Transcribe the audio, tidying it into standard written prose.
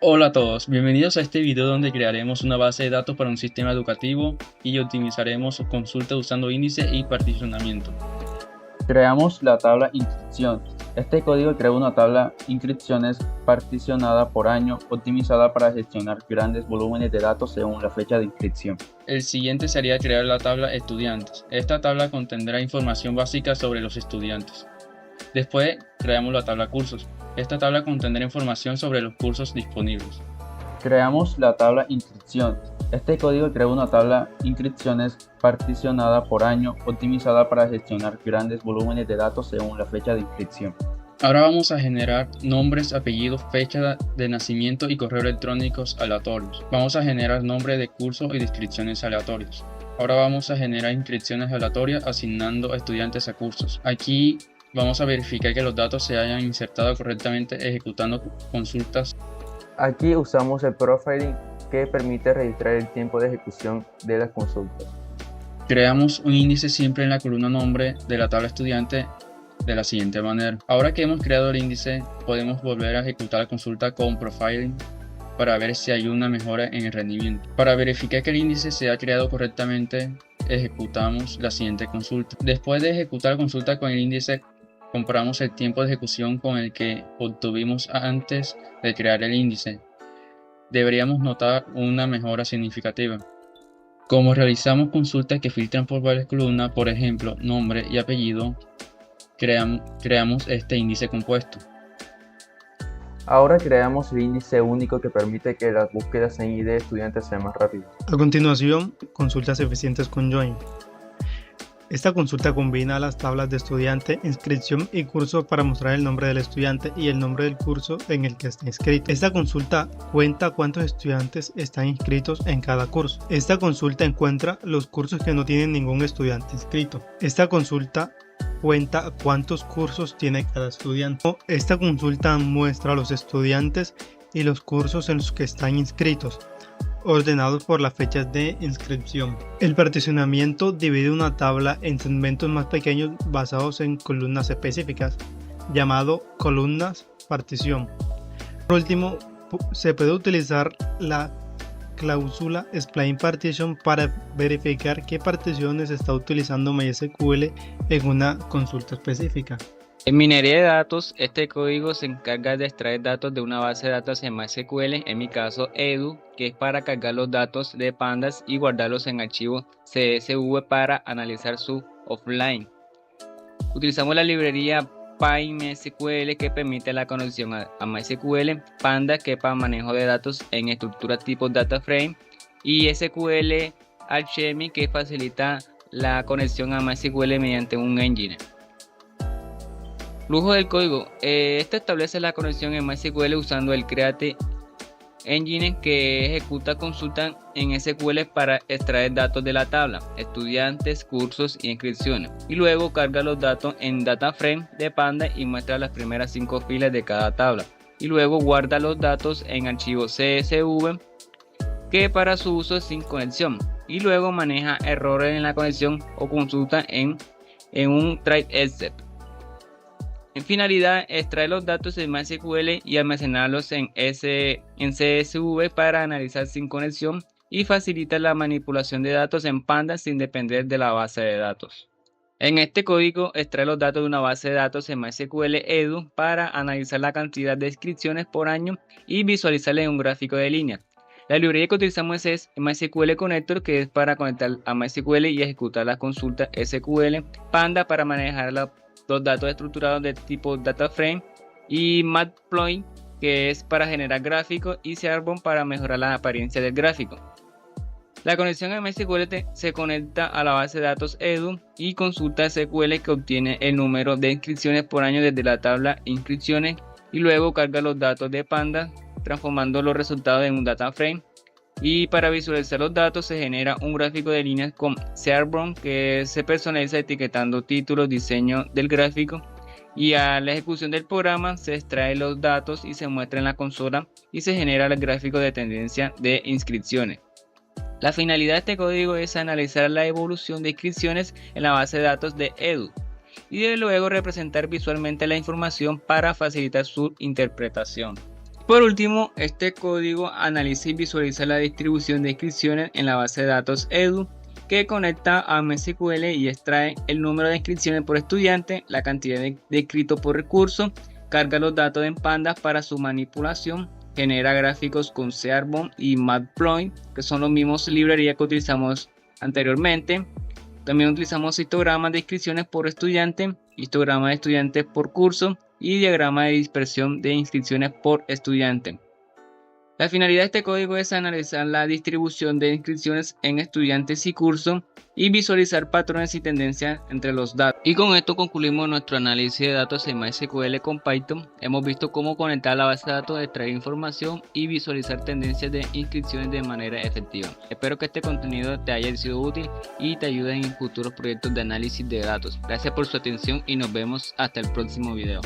Hola a todos, bienvenidos a este video donde crearemos una base de datos para un sistema educativo y optimizaremos sus consultas usando índice y particionamiento. Creamos la tabla inscripción. Este código crea una tabla inscripciones particionada por año, optimizada para gestionar grandes volúmenes de datos según la fecha de inscripción. El siguiente sería crear la tabla estudiantes. Esta tabla contendrá información básica sobre los estudiantes. Después creamos la tabla cursos. Esta tabla contendrá información sobre los cursos disponibles. Creamos la tabla inscripción. Este código crea una tabla inscripciones particionada por año, optimizada para gestionar grandes volúmenes de datos según la fecha de inscripción. Ahora vamos a generar nombres, apellidos, fecha de nacimiento y correo electrónicos aleatorios. Vamos a generar nombre de curso y descripciones aleatorios. Ahora vamos a generar inscripciones aleatorias asignando estudiantes a cursos. Aquí vamos a verificar que los datos se hayan insertado correctamente ejecutando consultas. Aquí usamos el profiling que permite registrar el tiempo de ejecución de las consultas. Creamos un índice siempre en la columna nombre de la tabla estudiante de la siguiente manera. Ahora que hemos creado el índice, podemos volver a ejecutar la consulta con profiling para ver si hay una mejora en el rendimiento. Para verificar que el índice se ha creado correctamente, ejecutamos la siguiente consulta. Después de ejecutar la consulta con el índice, comprobamos el tiempo de ejecución con el que obtuvimos antes de crear el índice. Deberíamos notar una mejora significativa. Como realizamos consultas que filtran por varias columnas, por ejemplo, nombre y apellido, creamos este índice compuesto. Ahora creamos el índice único que permite que las búsquedas en ID de estudiantes sean más rápidas. A continuación, consultas eficientes con Join. Esta consulta combina las tablas de estudiante, inscripción y curso para mostrar el nombre del estudiante y el nombre del curso en el que está inscrito. Esta consulta cuenta cuántos estudiantes están inscritos en cada curso. Esta consulta encuentra los cursos que no tienen ningún estudiante inscrito. Esta consulta cuenta cuántos cursos tiene cada estudiante. Esta consulta muestra los estudiantes y los cursos en los que están inscritos, ordenados por las fechas de inscripción. El particionamiento divide una tabla en segmentos más pequeños basados en columnas específicas, llamado columnas partición. Por último, se puede utilizar la cláusula Explain Partition para verificar qué particiones está utilizando MySQL en una consulta específica. En minería de datos, este código se encarga de extraer datos de una base de datos en MySQL, en mi caso Edu, que es para cargar los datos de pandas y guardarlos en archivos CSV para analizar su offline. Utilizamos la librería PyMySQL que permite la conexión a MySQL, Panda que es para manejo de datos en estructuras tipo DataFrame y SQL Alchemy que facilita la conexión a MySQL mediante un engine. Flujo del código. Este establece la conexión en MySQL usando el Create Engine que ejecuta consultas en SQL para extraer datos de la tabla, estudiantes, cursos y inscripciones, y luego carga los datos en DataFrame de Panda y muestra las primeras 5 filas de cada tabla, y luego guarda los datos en archivo CSV que para su uso sin conexión, y luego maneja errores en la conexión o consulta en un try except. En finalidad, extrae los datos de MySQL y almacenarlos en CSV para analizar sin conexión y facilita la manipulación de datos en Panda sin depender de la base de datos. En este código extrae los datos de una base de datos en MySQL Edu para analizar la cantidad de inscripciones por año y visualizarla en un gráfico de línea. La librería que utilizamos es MySQL Connector, que es para conectar a MySQL y ejecutar las consultas SQL, Panda para manejar los datos estructurados de tipo DataFrame y Matplotlib que es para generar gráficos y Searbone para mejorar la apariencia del gráfico. La conexión a MySQL se conecta a la base de datos Edu y consulta SQL que obtiene el número de inscripciones por año desde la tabla inscripciones y luego carga los datos de Panda transformando los resultados en un DataFrame. Y para visualizar los datos se genera un gráfico de líneas con Searbone que se personaliza etiquetando títulos, diseño del gráfico y a la ejecución del programa se extraen los datos y se muestra en la consola y se genera el gráfico de tendencia de inscripciones. La finalidad de este código es analizar la evolución de inscripciones en la base de datos de Edu y de luego representar visualmente la información para facilitar su interpretación. Por último, este código analiza y visualiza la distribución de inscripciones en la base de datos Edu, que conecta a MySQL y extrae el número de inscripciones por estudiante, la cantidad de inscritos por recurso, carga los datos en pandas para su manipulación, genera gráficos con Searbomb y Matplotlib, que son los mismos librerías que utilizamos anteriormente. También utilizamos histogramas de inscripciones por estudiante, histogramas de estudiantes por curso y diagrama de dispersión de inscripciones por estudiante. La finalidad de este código es analizar la distribución de inscripciones en estudiantes y cursos y visualizar patrones y tendencias entre los datos. Y con esto concluimos nuestro análisis de datos en MySQL con Python. Hemos visto cómo conectar la base de datos, extraer información y visualizar tendencias de inscripciones de manera efectiva. Espero que este contenido te haya sido útil y te ayude en futuros proyectos de análisis de datos. Gracias por su atención y nos vemos hasta el próximo video.